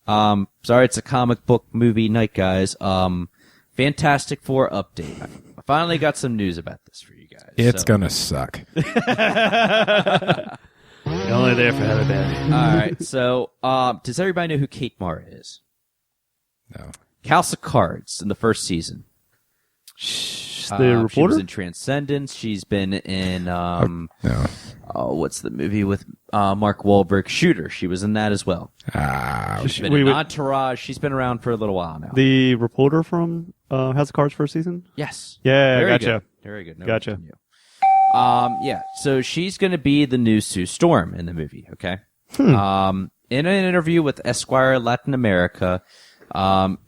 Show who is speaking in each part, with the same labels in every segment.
Speaker 1: Sorry, it's a comic book movie night, guys. Fantastic Four update. I finally got some news about this for you guys.
Speaker 2: It's gonna suck.
Speaker 3: You're only there for Heather Daddy.
Speaker 1: All right, so does everybody know who Kate Mara is?
Speaker 2: No.
Speaker 1: House of Cards in the first season.
Speaker 3: The reporter?
Speaker 1: She was in Transcendence. She's been in
Speaker 2: No.
Speaker 1: what's the movie with Mark Wahlberg? Shooter. She was in that as well. She's been in Entourage. She's been around for a little while now.
Speaker 3: The reporter from House of Cards first season?
Speaker 1: Yes.
Speaker 3: Yeah,
Speaker 1: Very
Speaker 3: gotcha.
Speaker 1: Good. Very good. No
Speaker 3: Gotcha.
Speaker 1: continue. Yeah, so she's going to be the new Sue Storm in the movie, okay? In an interview with Esquire Latin America,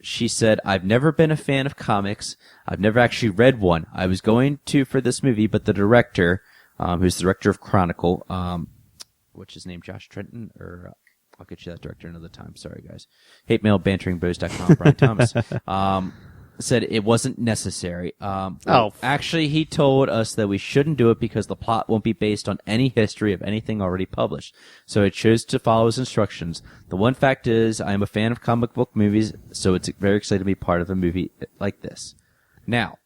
Speaker 1: she said, I've never been a fan of comics. I've never actually read one. I was going to for this movie, but the director, who's the director of Chronicle, what's his name, Josh Trenton? Or I'll get you that director another time. Sorry, guys. HateMail@banteringbows.com, Brian Thomas. Said it wasn't necessary. Actually, he told us that we shouldn't do it because the plot won't be based on any history of anything already published. So I chose to follow his instructions. The one fact is, I am a fan of comic book movies, so it's very exciting to be part of a movie like this. Now,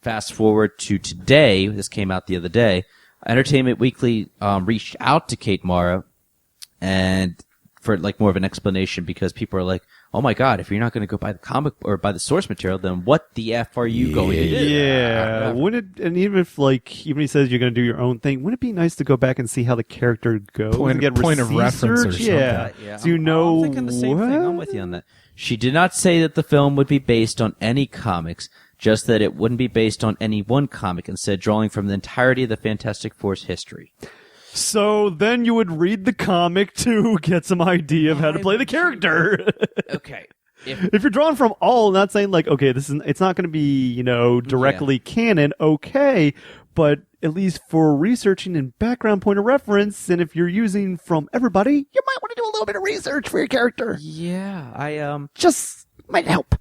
Speaker 1: fast forward to today. This came out the other day. Entertainment Weekly reached out to Kate Mara and for like more of an explanation because people are like, oh my God, if you're not going to go buy the comic or buy the source material, then what the F are you going to do?
Speaker 3: Yeah. Wouldn't it, and even if even he says you're going to do your own thing, wouldn't it be nice to go back and see how the character goes?
Speaker 2: Point of reference or something.
Speaker 3: Yeah. So you know.
Speaker 1: I'm thinking the same thing. I'm with you on that. She did not say that the film would be based on any comics, just that it wouldn't be based on any one comic, instead drawing from the entirety of the Fantastic Four's history.
Speaker 3: So then you would read the comic to get some idea of how to play the character.
Speaker 1: Okay.
Speaker 3: If you're drawing from all, not saying like, okay, it's not going to be, directly canon, okay, but at least for researching and background point of reference, and if you're using from everybody, you might want to do a little bit of research for your character.
Speaker 1: Yeah,
Speaker 3: just might help.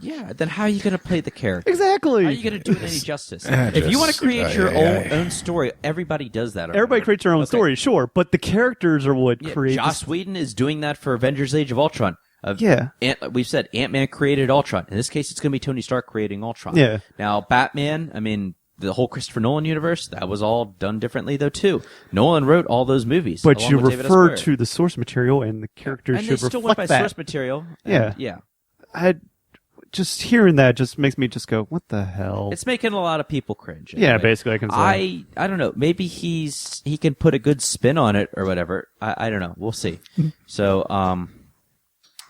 Speaker 1: Yeah, then how are you going to play the character?
Speaker 3: Exactly.
Speaker 1: How are you going to do it any justice? If you want to create your own story, everybody does that.
Speaker 3: Everybody creates their own story, sure, but the characters are what create.
Speaker 1: Joss Whedon is doing that for Avengers: Age of Ultron. We've said Ant-Man created Ultron. In this case, it's going to be Tony Stark creating Ultron.
Speaker 3: Yeah.
Speaker 1: Now, Batman, I mean, the whole Christopher Nolan universe, that was all done differently, though, too. Nolan wrote all those movies.
Speaker 3: But you refer to the source material, and the characters should reflect that. And they still went by
Speaker 1: source material.
Speaker 3: Yeah. Just hearing that just makes me just go, what the hell?
Speaker 1: It's making a lot of people cringe.
Speaker 3: Anyway. Yeah, basically, I can say.
Speaker 1: I don't know. Maybe he can put a good spin on it or whatever. I don't know. We'll see. So,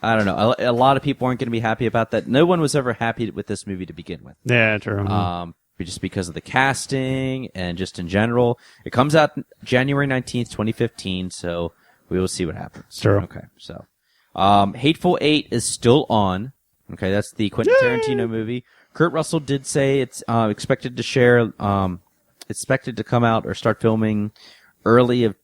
Speaker 1: I don't know. A lot of people aren't going to be happy about that. No one was ever happy with this movie to begin with.
Speaker 3: Yeah, true.
Speaker 1: Just because of the casting and just in general. It comes out January 19th, 2015, so we will see what happens.
Speaker 3: Sure.
Speaker 1: Okay, so. Hateful Eight is still on. Okay, that's the Quentin Tarantino movie. Kurt Russell did say it's expected to come out or start filming early of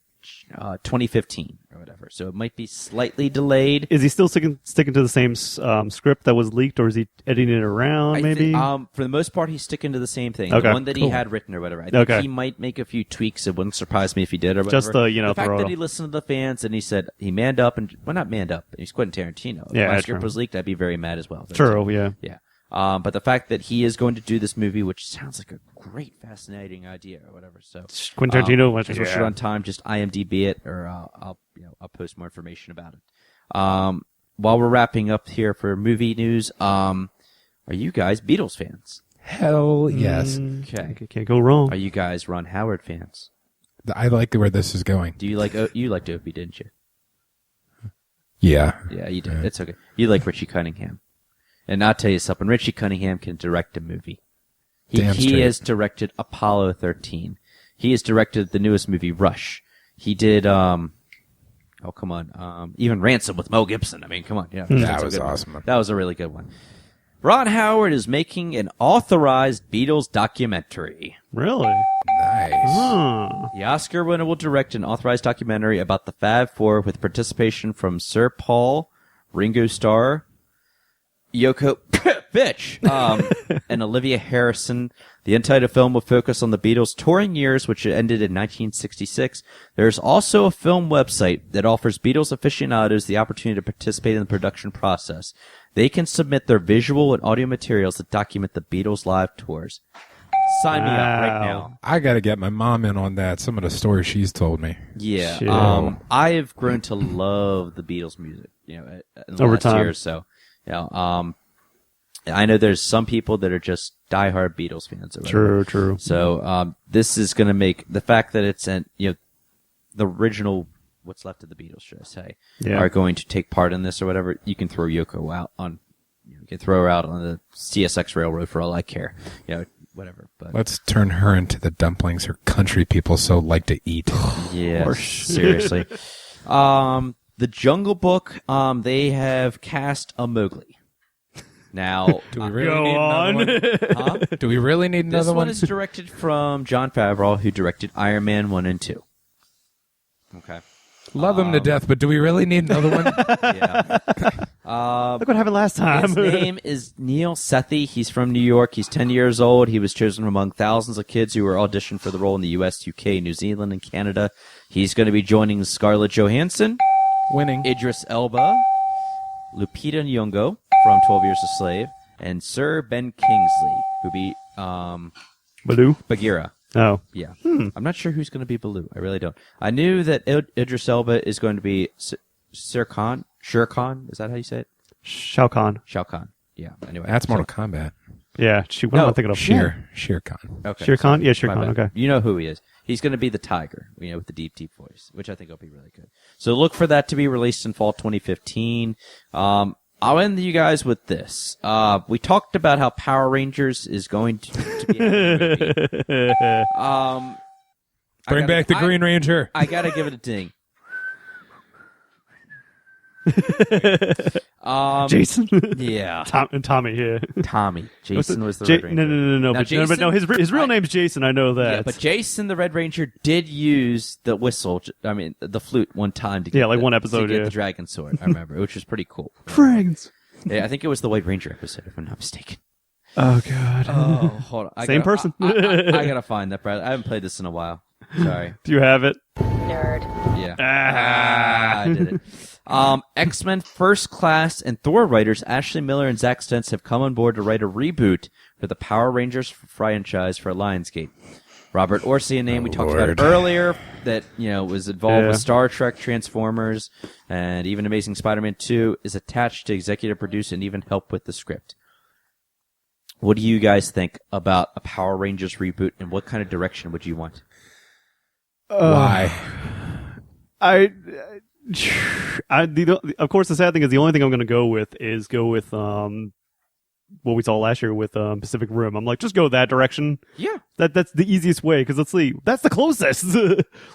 Speaker 1: 2015 or whatever. So it might be slightly delayed.
Speaker 3: Is he still sticking to the same script that was leaked, or is he editing it around? Maybe.
Speaker 1: For the most part, he's sticking to the same thing,
Speaker 3: okay.
Speaker 1: The one that he had written or whatever. I think he might make a few tweaks. It wouldn't surprise me if he did or whatever.
Speaker 3: Just the
Speaker 1: fact that he listened to the fans and he said he manned up and not manned up. He's Quentin Tarantino. If my script was leaked, I'd be very mad as well.
Speaker 3: True. Yeah.
Speaker 1: Yeah. But the fact that he is going to do this movie, which sounds like a great, fascinating idea or whatever. So
Speaker 3: Quentin Tarantino,
Speaker 1: push it on time. Just IMDb it, or I'll post more information about it. While we're wrapping up here for movie news, are you guys Beatles fans?
Speaker 2: Hell yes.
Speaker 1: Okay,
Speaker 3: can't go wrong.
Speaker 1: Are you guys Ron Howard fans?
Speaker 2: I like where this is going.
Speaker 1: Do you liked Opie, didn't you?
Speaker 2: Yeah.
Speaker 1: Yeah, you did. It's okay. You like Richie Cunningham. And I'll tell you something, Richie Cunningham can direct a movie. He has directed Apollo 13. He has directed the newest movie, Rush. He did, even Ransom with Mel Gibson. I mean, come on. Yeah,
Speaker 2: that was awesome.
Speaker 1: That was a really good one. Ron Howard is making an authorized Beatles documentary.
Speaker 3: Really?
Speaker 2: Nice.
Speaker 1: The Oscar winner will direct an authorized documentary about the Fab Four with participation from Sir Paul, Ringo Starr, Yoko bitch, and Olivia Harrison. The untitled film will focus on the Beatles' touring years, which ended in 1966. There's also a film website that offers Beatles aficionados the opportunity to participate in the production process. They can submit their visual and audio materials that document the Beatles' live tours. Sign me up right now.
Speaker 2: I got to get my mom in on that. Some of the stories she's told me.
Speaker 1: Yeah.
Speaker 3: Shit.
Speaker 1: I have grown to love the Beatles music, in the
Speaker 3: Over
Speaker 1: last
Speaker 3: time.
Speaker 1: year or so. I know there's some people that are just diehard Beatles fans. Or whatever.
Speaker 3: True.
Speaker 1: So this is going to make the fact that it's the original, what's left of the Beatles, should I say, are going to take part in this or whatever. You can throw Yoko out on, you can throw her out on the CSX railroad for all I care, whatever. But
Speaker 2: Let's turn her into the dumplings her country people so like to eat.
Speaker 1: yeah, seriously. The Jungle Book, they have cast a Mowgli. Now,
Speaker 2: Do we really
Speaker 3: Go
Speaker 2: need
Speaker 3: on.
Speaker 2: another one?
Speaker 1: huh?
Speaker 2: Do we really need
Speaker 1: This
Speaker 2: another
Speaker 1: one
Speaker 2: one?
Speaker 1: is directed from Jon Favreau, who directed Iron Man 1 and 2. Okay.
Speaker 2: Love him to death, but do we really need another one?
Speaker 1: Yeah.
Speaker 3: Look what happened last time.
Speaker 1: His name is Neil Sethi. He's from New York. He's 10 years old. He was chosen among thousands of kids who were auditioned for the role in the U.S., UK, New Zealand, and Canada. He's going to be joining Scarlett Johansson,
Speaker 2: Winning.
Speaker 1: Idris Elba, Lupita Nyong'o from 12 Years a Slave, and Sir Ben Kingsley, who be
Speaker 3: Baloo?
Speaker 1: Bagheera.
Speaker 3: Oh.
Speaker 1: Yeah. I'm not sure who's going to be Baloo. I really don't. I knew that Idris Elba is going to be Shere Khan. Is that how you say it?
Speaker 3: Shao Kahn.
Speaker 1: Shao Kahn. Yeah. Anyway.
Speaker 2: That's Mortal Kombat.
Speaker 3: Yeah. What am I
Speaker 1: No,
Speaker 3: thinking of?
Speaker 2: Shere Khan.
Speaker 1: Okay.
Speaker 3: Shere Khan? Yeah, Shere
Speaker 1: My
Speaker 3: Khan.
Speaker 1: bad.
Speaker 3: Okay.
Speaker 1: You know who he is. He's going to be the tiger, with the deep, deep voice, which I think will be really good. So look for that to be released in fall 2015. I'll end you guys with this. We talked about how Power Rangers is going to be a movie.
Speaker 2: Bring back the Green Ranger.
Speaker 1: I gotta give it a ding.
Speaker 3: Jason?
Speaker 1: Yeah.
Speaker 3: Tommy, yeah.
Speaker 1: Tommy. Jason was the
Speaker 3: Ja-
Speaker 1: Red Ranger.
Speaker 3: No.
Speaker 1: Now,
Speaker 3: But
Speaker 1: Jason-
Speaker 3: his real name's Jason. I know that.
Speaker 1: Yeah, but Jason the Red Ranger did use the whistle, the flute one time to get
Speaker 3: one episode,
Speaker 1: to get
Speaker 3: yeah.
Speaker 1: the dragon sword, I remember, which was pretty cool.
Speaker 3: Dragons.
Speaker 1: Yeah, I think it was the White Ranger episode, if I'm not mistaken.
Speaker 3: Oh God.
Speaker 1: Oh, hold on.
Speaker 3: Same person.
Speaker 1: I gotta find that, Brad. I haven't played this in a while. Sorry.
Speaker 3: Do you have it?
Speaker 4: Nerd.
Speaker 1: Yeah.
Speaker 3: Ah.
Speaker 1: I did it. X-Men First Class and Thor writers Ashley Miller and Zach Stentz have come on board to write a reboot for the Power Rangers franchise for Lionsgate. Robert Orsi, a name we talked about earlier, that was involved with Star Trek, Transformers, and even Amazing Spider-Man 2, is attached to executive produce and even help with the script. What do you guys think about a Power Rangers reboot, and what kind of direction would you want?
Speaker 2: Why?
Speaker 3: Of course, the sad thing is the only thing I'm going to go with what we saw last year with Pacific Rim. I'm like, just go that direction.
Speaker 1: Yeah.
Speaker 3: That's the easiest way, because let's see, that's the closest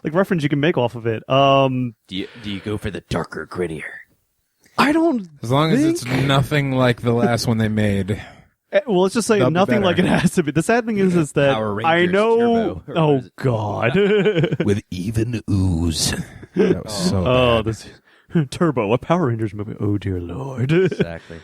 Speaker 3: reference you can make off of it.
Speaker 1: Do you go for the darker, grittier?
Speaker 3: I don't.
Speaker 2: As long as
Speaker 3: think-
Speaker 2: it's nothing like the last one they made.
Speaker 3: Well, let's just say
Speaker 2: That'll be
Speaker 3: nothing
Speaker 2: better.
Speaker 3: like it has to be. The sad thing is that
Speaker 1: Power Rangers
Speaker 3: I know.
Speaker 1: Turbo, or what
Speaker 3: Oh
Speaker 1: is it?
Speaker 3: God.
Speaker 2: With even ooze. That was so
Speaker 3: Oh,
Speaker 2: bad.
Speaker 3: this Turbo, a Power Rangers movie. Oh dear Lord.
Speaker 1: Exactly.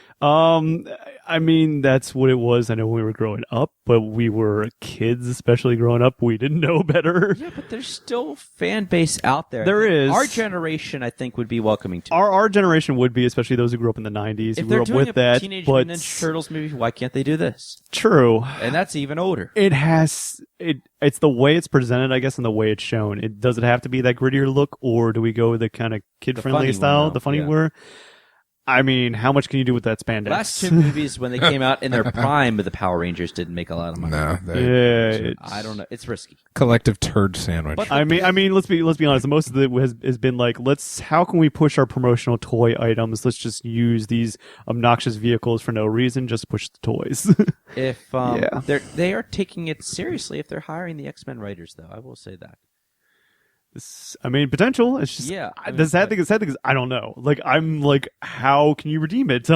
Speaker 3: I mean, that's what it was. I know when we were growing up, but we were kids, especially growing up. We didn't know better.
Speaker 1: Yeah, but there's still fan base out there.
Speaker 3: There is.
Speaker 1: Our generation, I think, would be welcoming to it.
Speaker 3: Our generation would be, especially those who grew up in the 90s,
Speaker 1: If
Speaker 3: who
Speaker 1: they're
Speaker 3: grew up
Speaker 1: doing
Speaker 3: with
Speaker 1: a
Speaker 3: that.
Speaker 1: Teenage
Speaker 3: But
Speaker 1: Mutant Ninja Turtles movie, why can't they do this?
Speaker 3: true.
Speaker 1: And that's even older.
Speaker 3: It's the way it's presented, I guess, and the way it's shown. Does it have to be that grittier look, or do we go with the kind of kid-friendly
Speaker 1: funny
Speaker 3: style,
Speaker 1: one,
Speaker 3: the funny
Speaker 1: yeah.
Speaker 3: one? I mean, how much can you do with that spandex?
Speaker 1: Last two movies, when they came out in their prime, but the Power Rangers didn't make a lot of money.
Speaker 2: No,
Speaker 3: Yeah,
Speaker 1: I don't know. It's risky.
Speaker 2: collective turd sandwich.
Speaker 1: But-
Speaker 3: I mean, let's be honest. Most of it has been like, how can we push our promotional toy items? Let's just use these obnoxious vehicles for no reason. Just push the toys.
Speaker 1: If
Speaker 3: Yeah.
Speaker 1: they are taking it seriously if they're hiring the X-Men writers, though, I will say that.
Speaker 3: I mean, potential. It's just the sad thing is I don't know. Like I'm like, how can you redeem it?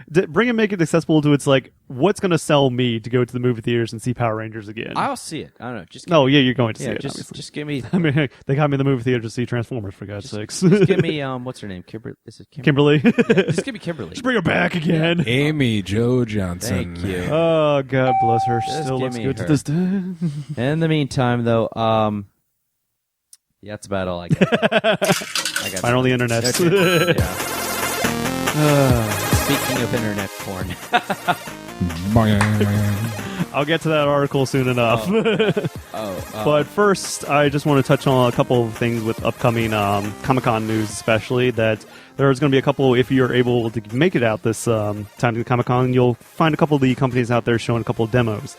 Speaker 3: Bring and make it accessible to it's like what's going to sell me to go to the movie theaters and see Power Rangers again?
Speaker 1: I'll see it. I don't know. Just
Speaker 3: you're going to see it.
Speaker 1: Just give me.
Speaker 3: I mean, they got me in the movie theater to see Transformers for God's sakes.
Speaker 1: Just give me what's her name? Kimberly. Is it
Speaker 3: Kimberly?
Speaker 1: Just give me Kimberly.
Speaker 3: Just bring her back again.
Speaker 2: Amy Jo Johnson.
Speaker 1: Thank you.
Speaker 3: Oh God bless her. She
Speaker 1: Just
Speaker 3: still
Speaker 1: give
Speaker 3: looks
Speaker 1: me
Speaker 3: good to
Speaker 1: her.
Speaker 3: this day.
Speaker 1: In the meantime, though, yeah, that's about all I got.
Speaker 3: Find on the internet.
Speaker 1: Yeah. Speaking of internet porn,
Speaker 3: I'll get to that article soon enough. But first, I just want to touch on a couple of things with upcoming Comic-Con news, especially that there's going to be a couple, if you're able to make it out this time to Comic-Con, you'll find a couple of the companies out there showing a couple of demos.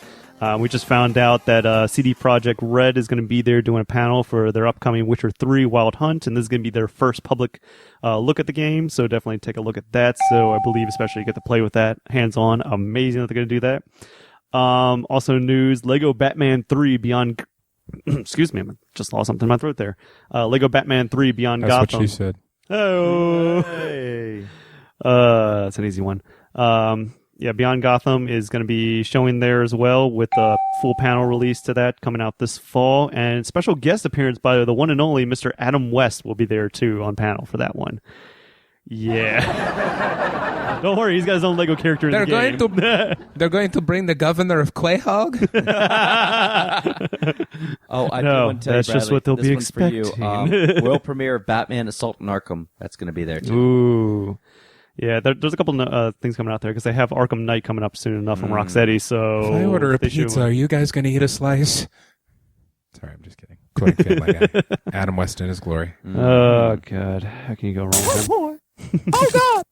Speaker 3: We just found out that CD Projekt Red is going to be there doing a panel for their upcoming Witcher 3 Wild Hunt, and this is going to be their first public look at the game, so definitely take a look at that. So I believe especially you get to play with that hands-on. Amazing that they're going to do that. Also news, Lego Batman 3 Beyond... Excuse me, I just lost something in my throat there. Lego Batman 3 Beyond
Speaker 2: That's
Speaker 3: Gotham.
Speaker 2: what she said.
Speaker 3: Oh!
Speaker 1: hey.
Speaker 3: That's an easy one. Beyond Gotham is going to be showing there as well with a full panel release to that coming out this fall. And special guest appearance by the one and only Mr. Adam West will be there too on panel for that one. Yeah. Don't worry, he's got his own Lego character in the game.
Speaker 2: They're going to bring the governor of Quahog?
Speaker 1: I
Speaker 3: No,
Speaker 1: want to tell
Speaker 3: that's
Speaker 1: you,
Speaker 3: just
Speaker 1: Bradley,
Speaker 3: what they'll
Speaker 1: this
Speaker 3: be
Speaker 1: one's for you.
Speaker 3: expecting.
Speaker 1: World premiere of Batman Assault on Arkham. That's going to be there too.
Speaker 3: Ooh. Yeah, there's a couple things coming out there because they have Arkham Knight coming up soon enough from Rocksteady. So
Speaker 2: If I order a
Speaker 3: they should-
Speaker 2: pizza, are you guys going to eat a slice? Sorry, I'm just kidding. Quoting Family Guy. Adam West in his glory.
Speaker 3: Oh God, how can you go wrong with him?
Speaker 2: Oh, God!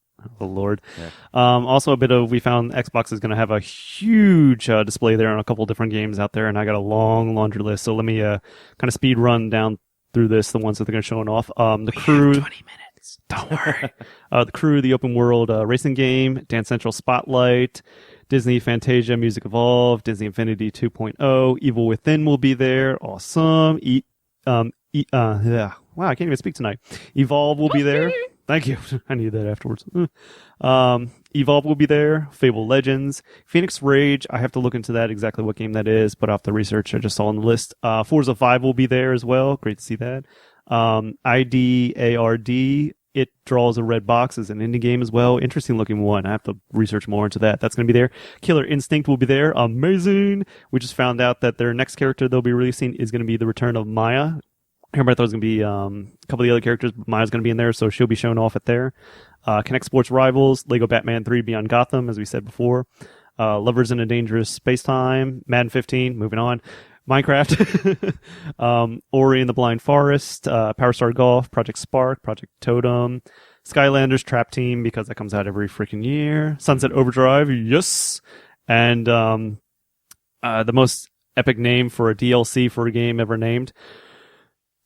Speaker 3: Oh Lord.
Speaker 1: Yeah.
Speaker 3: Also, we found Xbox is going to have a huge display there on a couple different games out there, and I got a long laundry list. So let me kind of speed run down through this. The ones that they're going to show off. The Crew.
Speaker 1: 20 minutes.
Speaker 3: Don't worry. The Crew, the open world racing game, Dance Central Spotlight, Disney Fantasia Music Evolved, Disney Infinity 2.0, Evil Within will be there. Awesome. Wow, I can't even speak tonight. Evolve will be there. Thank you. I need that afterwards. Evolve will be there. Fable Legends. Phoenix Rage. I have to look into that, exactly what game that is, but off the research I just saw on the list. Forza 5 will be there as well. Great to see that. IDARD. It Draws a Red Box is an indie game as well. Interesting looking one. I have to research more into that. That's going to be there. Killer Instinct will be there. Amazing. We just found out that their next character they'll be releasing is going to be the return of Maya. Everybody thought it was going to be a couple of the other characters, but Maya's going to be in there, so she'll be shown off at there. Connect Sports Rivals, Lego Batman 3 Beyond Gotham, as we said before. Lovers in a Dangerous Space-Time, Madden 15, moving on. Minecraft, Ori and the Blind Forest, Power Star Golf, Project Spark, Project Totem, Skylanders Trap Team, because that comes out every freaking year. Sunset Overdrive, yes. And the most epic name for a DLC for a game ever named.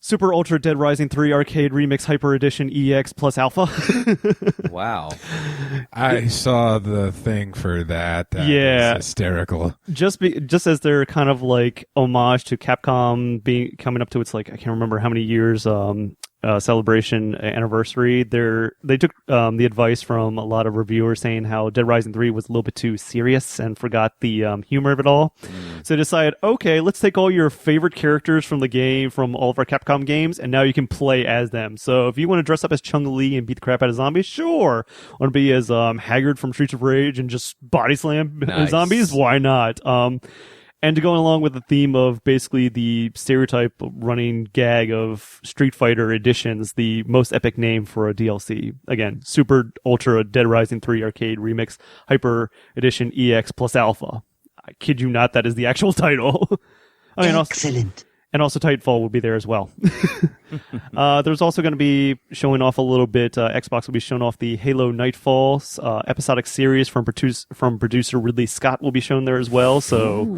Speaker 3: Super Ultra Dead Rising 3 Arcade Remix Hyper Edition EX plus Alpha.
Speaker 1: Wow.
Speaker 2: I saw the thing for that. That
Speaker 3: Yeah.
Speaker 2: was hysterical.
Speaker 3: Just as they're kind of like homage to Capcom coming up to its like I can't remember how many years celebration anniversary. They took the advice from a lot of reviewers saying how Dead Rising 3 was a little bit too serious and forgot the humor of it all. So they decided, okay, let's take all your favorite characters from the game, from all of our Capcom games, and now you can play as them. So if you want to dress up as Chung-Li and beat the crap out of zombies, sure. Want to be as Haggard from Streets of Rage and just body slam zombies? Why not? And to go along with the theme of basically the stereotype running gag of Street Fighter editions, the most epic name for a DLC. Again, Super Ultra Dead Rising 3 Arcade Remix Hyper Edition EX plus Alpha. I kid you not, that is the actual title.
Speaker 4: Excellent.
Speaker 3: And also Titanfall will be there as well. There's also going to be showing off a little bit. Xbox will be showing off the Halo Nightfall episodic series from producer Ridley Scott will be shown there as well. So,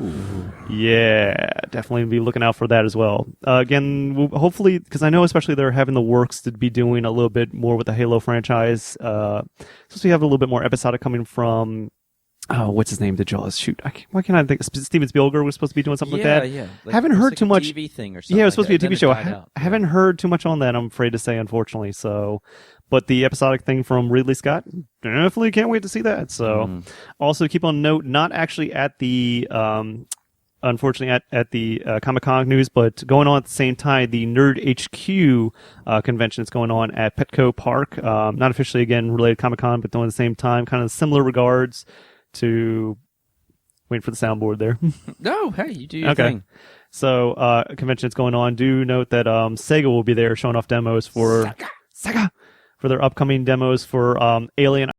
Speaker 3: yeah, definitely be looking out for that as well. Again, hopefully, because I know especially they're having the works to be doing a little bit more with the Halo franchise. Supposed to have a little bit more episodic coming from what's his name? The Jaws. Shoot, why can't I think? Steven Spielberg was supposed to be doing something like that.
Speaker 1: Yeah.
Speaker 3: Haven't heard too much.
Speaker 1: TV thing or something.
Speaker 3: Yeah, it was supposed to be a
Speaker 1: like
Speaker 3: TV
Speaker 1: that.
Speaker 3: show.
Speaker 1: Then it died out.
Speaker 3: I haven't heard too much on that. I'm afraid to say, unfortunately. So, but the episodic thing from Ridley Scott, definitely can't wait to see that. So, also keep on note, not actually at the. Unfortunately, at the Comiccon news, but going on at the same time, the nerdhq convention that's going on at Petco Park. Not officially, again, related to Comic-Con, but doing at the same time, kind of similar regards to... Waiting for the soundboard there.
Speaker 1: No, hey, you do your thing.
Speaker 3: So, a convention that's going on. Do note that Sega will be there showing off demos for... Sega! For their upcoming demos for Alien